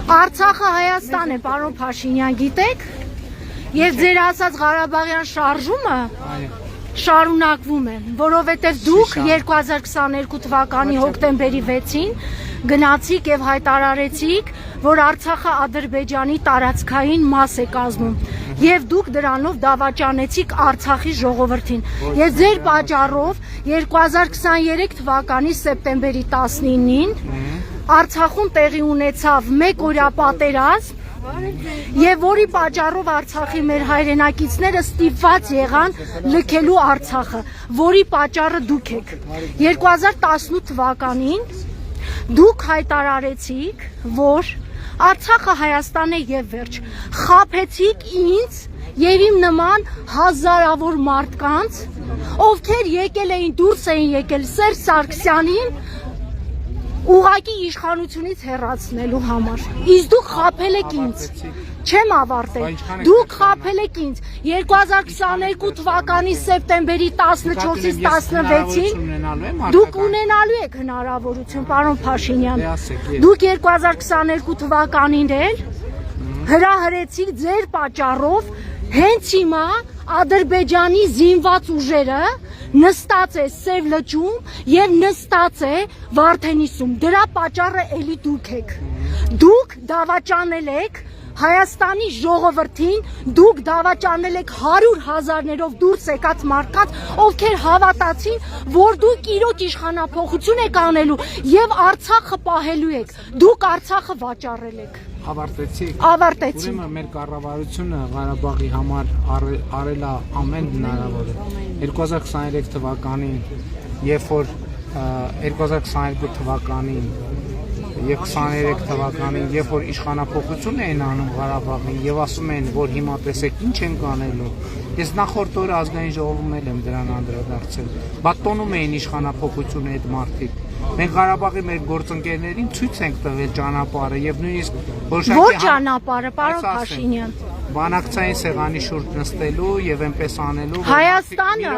Արցախը Հայաստան է, պարոն Փաշինյան, գիտեք, եւ ձեր ասած Ղարաբաղյան շարժումը շարունակվում է, որովհետեւ դուք 2022 թվականի հոկտեմբերի 6-ին գնացիք եւ հայտարարեցիք, որ Արցախը Ադրբեջանի տարածքային մաս է կազմում եւ դուք դրանով դավաճանեցիք Արցախի ժողովրդին։ Եւ ձեր պատճառով 2023 թվականի սեպտեմբերի 19-ին Արցախում տեղի ունեցավ մեկ օրյա պատերազմ եւ որի պատճառով Արցախի մեր հայրենակիցները ստիպված եղան լքելու Արցախը, որի պատճառը դուք եք։ 2018 թվականին դուք հայտարարեցիք, որ Արցախը Հայաստան է եւ վերջ։ Խաբեցիք ինձ եւ իմ նման հազարավոր մարդկանց, ովքեր եկել էին, դուրս էին եկել Սերժ Սարգսյանին ուղղակի իշխանությունից հեռացնելու համար։ Իսկ դուք խաբել եք ինձ։ Չեմ ավարտել։ Դուք խաբել եք ինձ 2022 թվականի սեպտեմբերի 14-ից 16-ին դուք ունենալու եք հնարավորություն, պարոն Փաշինյան։ Դուք 2022 թվականին էլ հրահրեցիք ձեր պատճառով հենց հիմա Ադրբեջանի զինված ուժերը նստած է Սև լճում եւ նստած է Վարդենիսում։ Դրա պատճառը էլի դուք եք։ Դուք դավաճանել եք Հայաստանի ժողովրդին, դուք դավաճանել եք 100,000-ներով դուրս եկած մարդկանց, ովքեր հավատացին, որ դուք իրոք իշխանափոխություն եք անելու եւ Արցախը պահելու եք։ Դուք Արցախը վաճառել եք։ Ավարտեցիք։ Ավարտեցիք։ Ուրեմն մեր կառավարությունը Ղարաբաղի համար արել է ամեն հնարավորը։ 2023 թվականին, երբ որ 2022 թվականին եւ 23 թվականին, երբ որ իշխանափոխություն էին անում Ղարաբաղին եւ ասում են, որ հիմա տեսեք ինչ են կանելու։ Ես նախորդ օրը ազգային ժողովում եմ դրան անդրադարձել։ Բատոնում էին իշխանափոխությունը այդ մարդիկ։ Մենք Ղարաբաղի մեր գործընկերներին ցույց ենք տվել ճանապարհը եւ նույնիսկ Ոչ ճանապարհը, պարոն Փաշինյան։ Բանակցային սեղանի շուրջ նստելու եւ այնպես անելու Հայաստանը,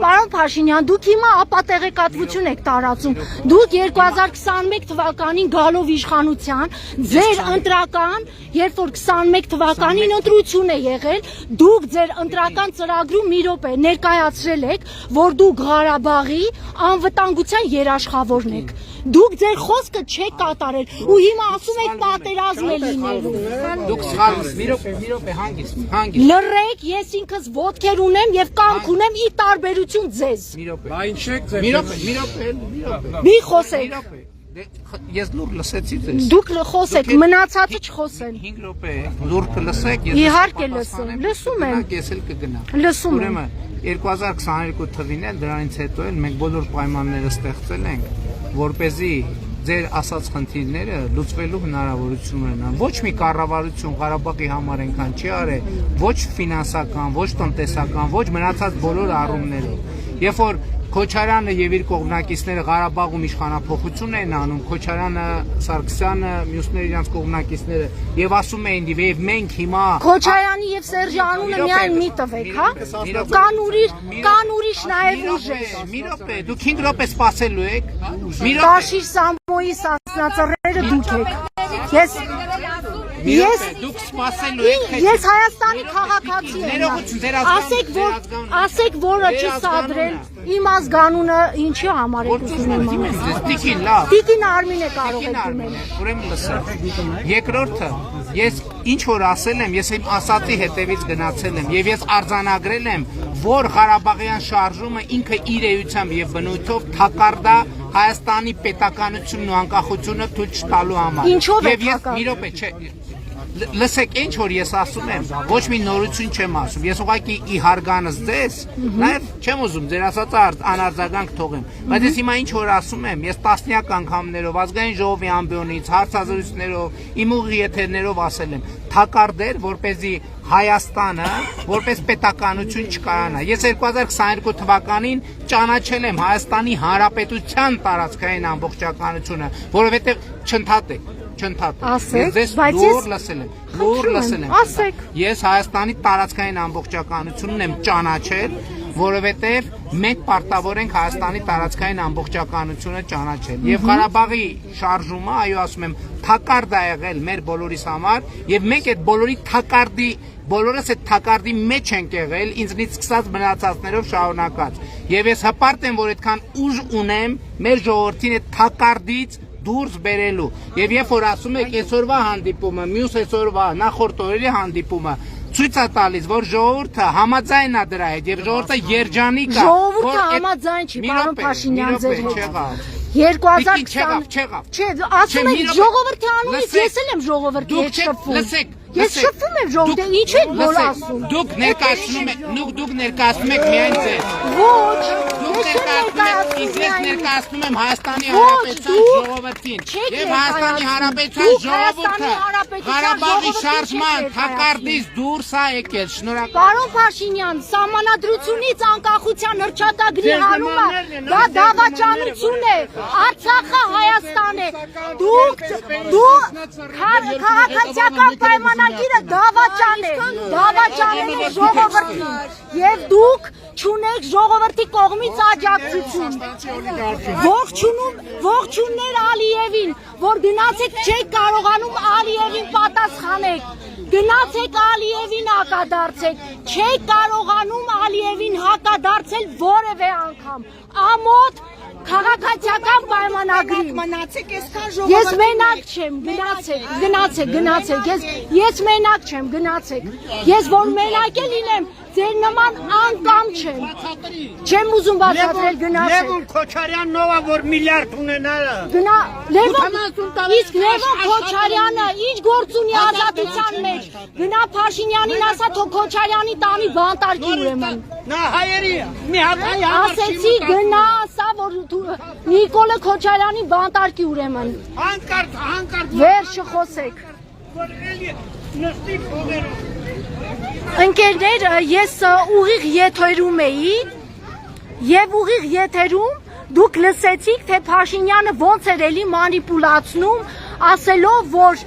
պարոն Փաշինյան, դուք հիմա ապատեղեկատվություն եք տարածում։ Դուք 2021 թվականին գալով իշխանության, ձեր ընտրական, երբ որ 21 թվականին ընտրություն է եղել, դուք ձեր ընտրական ծրագրում մի րոպե ներկայացրել եք, որ դուք Ղարաբաղի անվտանգության երաշխավորն եք։ Դուք ձեր խոսքը չեք կատարել ու հիմա ասում եք պատերազմ է լինելու։ Դուք սխալ մի րոպե հանգիստ։ Լռեք, ես ինքս ոտքեր ունեմ եւ կամք ունեմ ի տարբերություն ձեզ։ Մի րոպե։ Բա ինչ եք ձեր։ Մի րոպե։ Մի խոսեք։ Ես լուր լսեցի ձեզ։ Դուք խոսեք, մնացածը չխոսեն։ 5 րոպե լուր կլսեք, ես իհարկե լսեմ, լսում եմ։ Ես էլ կգնամ։ Լսում եմ։ Ուրեմն 2022 թվին էլ դրանից հետո էլ մենք բոլոր պայմանները ստեղծել ենք, որպեսզի ձեր ասած խնդիրները լուծվելու հնարավորություն ունենան։ Ոչ մի կառավարություն Ղարաբաղի համար այնքան չի արել, ոչ ֆինանսական, ոչ տնտեսական, ոչ մնացած բոլոր առումներով։ Երբ որ Քոչարյանը եւ իր կողմնակիցները Ղարաբաղում իշխանափոխություն են անում, Քոչարյանը, Սարգսյանը, մյուսները իրենց կողմնակիցները եւ ասում էին եւ մենք հիմա Քոչարյանի եւ Սերժի անունը միայն մի տվեք, հա? Կան ուրիշ նաեւ ուժեր։ Մի րոպե, դուք 5 րոպե սպասելու եք։ Մի րոպե։ Տաշիր Սամոյի ասնածռերը դուք եք։ Դուք սպասելու եք։ Ես Հայաստանի քաղաքացի եմ։ Ասեք որը չսադրել իմ ազգանունը ինչի համար եք ուզում։ Տիկին, լավ։ Տիկին Արմինը կարող եք դիմել։ Ուրեմն լսեք։ Երկրորդը, ես ինչ որ ասել եմ, ես իմ ասածի հետևից գնացել եմ եւ ես արձանագրել եմ, որ Ղարաբաղյան շարժումը ինքը իր էությամբ եւ բնույթով թակարդ է Հայաստանի պետականությունն ու անկախությունը թույլ չտալու համար։ Ինչով է եւ ես մի րոպե, չէ, լսեք, ինչ որ ես ասում եմ, ոչ մի նորություն չեմ ասում։ Ես ուղղակի ի հարգանս ձեզ, նաև չեմ ուզում ձեր ասածը անարձագանք թողեմ։ Բայց ես հիմա ինչ որ ասում եմ, ես տասնյակ անգամներով ազգային ժողովի ամբիոնից, հարցազրույցներով, իմ ուղիղ եթերներով ասել եմ, թակարդեր, որպեսզի Հայաստանը որպես պետականություն չկայանա։ Ես 2022 թվականին ճանաչել եմ Հայաստանի Հանրապետության տարածքային ամբողջականությունը, որովհետև չընդհատ է։ Ես լուր լսել եմ։ Ես Հայաստանի տարածքային ամբողջականությունն եմ ճանաչել որովհետև մենք պարտավոր ենք Հայաստանի տարածքային ամբողջականությունը ճանաչել։ Եվ Ղարաբաղի շարժումը, այո, ասում եմ, թակարդ է եղել մեր բոլորիս համար, եւ մենք այդ բոլորի թակարդի բոլորս այդ թակարդի մեջ ենք եղել, ինձնից սկսած մնացածներով շարունակած։ Եվ ես հպարտ եմ, որ այդքան ուժ ունեմ մեր ժողովրդին այդ թակարդից դուրս բերելու։ Եվ երբ որ ասում եք այսօրվա հանդիպումը, մյուս այսօրվա, նախորդ օրերի հանդիպումը ցույց է տալիս, որ ժողովուրդը համաձայն է դրա հետ եւ ժողովուրդը երջանիկ է։ Ժողովուրդը համաձայն չի, պարոն Փաշինյան, ձեր հետ։ 2020 չեղավ։ Չէ, ասում եք ժողովրդի անունից ես էլ եմ ժողովրդի հետ շփվում։ Ես շփվում եմ ժողովրդի, ինչ եք որ ասում։ Դուք ներկայացնում եք միայն ձեզ։ Ոչ, ես ներկայացնում եմ Հայաստանի Հանրապետության ժողովրդին եւ Հայաստանի Հանրապետության ժողովուրդը Ղարաբաղի շարժման թակարդից դուրս է եկել։ Շնորհակալ։ Պարոն Փաշինյան, սահմանադրությունից անկախության հռչակագրի հանումը դա դավաճանություն է։ Արցախը Հայաստան է։ Դուք քաղաքացիական պայմանագիրը դավաճանել եք ժողովրդին եւ դուք չունեք ժողովրդի կողմից աջակցություն։ Ողջուններ Ալիևին, որ գնացեք չեք կարողանում Ալիևին պատասխանեք։ Գնացեք Ալիևին հակադարձեք, չեք կարողանում Ալիևին հակադարձել որևէ անգամ։ Ամոթ քաղաքացիական պայմանագրի մնացեք այսքան ժողովրդի։ Ես մենակ չեմ, գնացեք, ես մենակ չեմ, գնացեք։ Ես որ մենակ էլ լինեմ, ձեր նման անկամ չեմ։ Չեմ ուզում բացատրել, գնացեք։ Լևոն Քոչարյանն ով է որ միլիարդ ունենալը։ Գնա, իսկ Լևոն Քոչարյանը ինչ գործ ունի ազատության մեջ։ Գնա Փաշինյանին ասա, թող Քոչարյանի տանի բանտարկի ուրեմն։ Նա հայերի մի հատ հայ ասեցի գնա ասա, որ Նիկոլը Քոչարյանի բանտարկի ուրեմն։ Հանկարծ Վերջը խոսեք։ որ էլի նստի փողերով։ Ընկերներ, ես ուղիղ եթերում էի եւ ուղիղ եթերում դուք լսեցիք, թե Փաշինյանը ոնց էր էլի մանիպուլացնում, ասելով, որ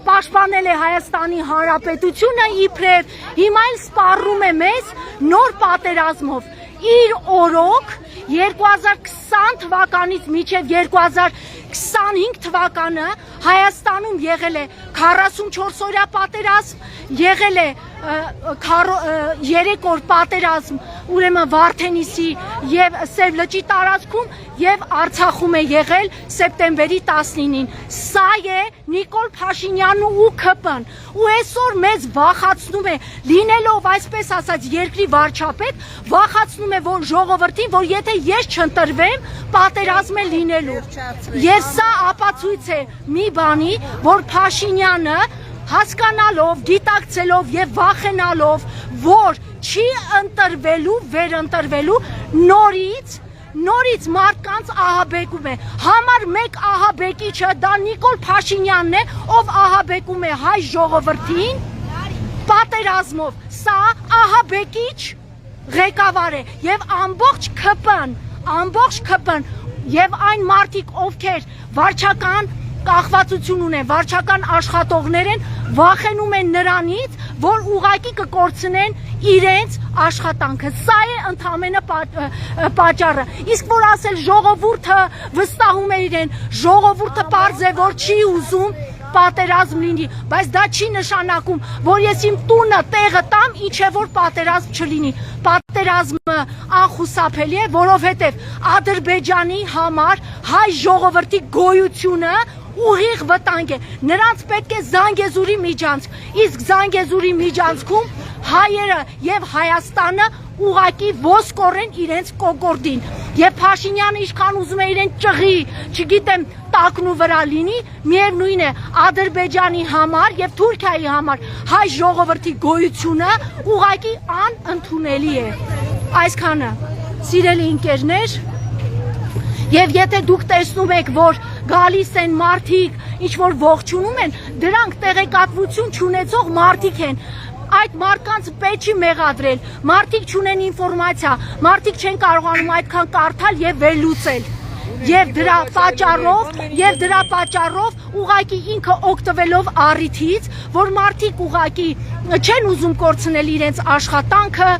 պաշտպանել է Հայաստանի Հանրապետությունը իբրև, հիմա էլ սպառում է մեզ նոր պատերազմով։ Իր օրոք 2020 թվականից մինչև 2025 թվականը Հայաստանում եղել է 44 օրյա պատերազմ, եղել է 3 օր պատերազմ, ուրեմն Վարդենիսի եւ Սև լճի տարածքում եւ Արցախում է եղել սեպտեմբերի 19-ին։ Սա է Նիկոլ Փաշինյանն ու ՔՊ-ն։ Ու այսօր մեզ վախացնում է, լինելով այսպես ասած երկրի վարչապետ, վախացնում է որ ժողովրդին, որ եթե ես չընտրվեմ, պատերազմ է լինելու։ Եվ սա ապացույց է մի բանի, որ Փաշինյանը հասկանալով, գիտակցելով եւ վախենալով, որ չի ընտրվելու, վերընտրվելու, նորից մարդկանց ահաբեկում է։ Համար մեկ ահաբեկիչը դա Նիկոլ Փաշինյանն է, ով ահաբեկում է հայ ժողովրդին պատերազմով։ Սա ահաբեկիչ ղեկավար է եւ ամբողջ ՔՊ-ն եւ այն մարդիկ, ովքեր վարչական կախվածություն ունեն, վարչական աշխատողներ են, վախենում են նրանից, որ ուղղակի կկորցնեն իրենց աշխատանքը։ Սա է ընդամենը պատճառը։ Իսկ որ ասել ժողովուրդը վստահում է իրեն, ժողովուրդը պարզ է, որ չի ուզում պատերազմ լինի, բայց դա չի նշանակում, որ ես իմ տունը տեղը տամ, ինչ է որ պատերազմ չլինի։ Պատերազմը անխուսափելի է, որովհետև Ադրբեջանի համար հայ ժողովրդի գոյությունը ուղիղ վտանգ է։ Նրանց պետք է Զանգեզուրի միջանցք, իսկ Զանգեզուրի միջանցքում հայերը եւ Հայաստանը ուղակի ոսկորեն իրենց կոկորդին։ Եվ Փաշինյանը ինչքան ուզում է իրեն ճղի, չգիտեմ, տակնու վրա լինի, միևնույն է Ադրբեջանի համար եւ Թուրքիայի համար հայ ժողովրդի գոյությունը ուղակի անընդունելի է։ Այսքանը, սիրելի ընկերներ, եւ եթե դուք տեսնում եք, որ գալիս են մարդիկ, ինչ որ ողջունում են, դրանք տեղեկատվություն չունեցող մարդիկ են։ Այդ մարդկանց պետք չի մեղադրել, մարդիկ չունեն ինֆորմացիա, մարդիկ չեն կարողանում այդքան կարդալ եւ վերլուծել։ եւ դրա պատճառով ուղակի ինքը օգտվելով առիթից, որ մարդիկ ուղակի չեն ուզում կորցնել իրենց աշխատանքը,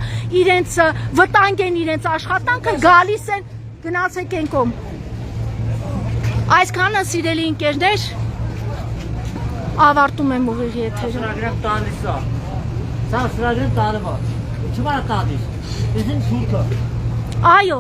իրենց վտանգեն իրենց աշխատանքը, գալիս են գնացեք են կողմ։ Այսքանը սիրելի ընկերներ, ավարտում եմ ուղիղ եթերը։ Սրագրեմ տանիս է։ Սա սրագրեմ տանվա։ Չմարա տանիս։ Իսկ թուրքը։ Այո,